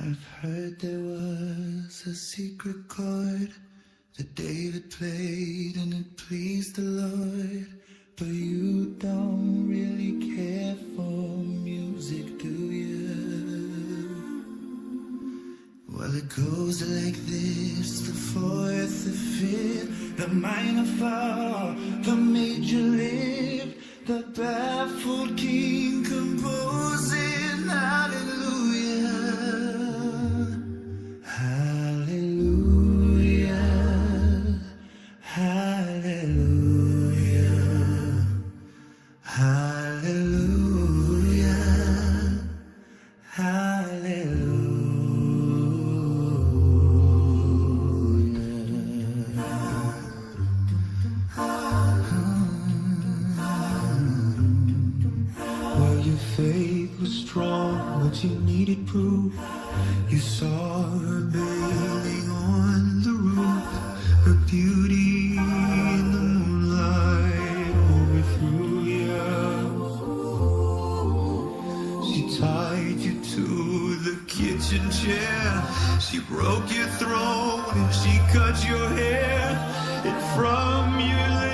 I've heard there was a secret chord that David played and it pleased the Lord. But you don't really care for music, do you? Well, it goes like this: the fourth, the fifth, the minor fall, the major lift, the baffled king composing hallelujah, hallelujah, hallelujah, hallelujah, hallelujah. Well, your faith was strong, but you needed proof. You saw her bathing on the roof, her beauty in the moonlight overthrew you. She tied you to the kitchen chair, she broke your throat and she cut your hair, and from your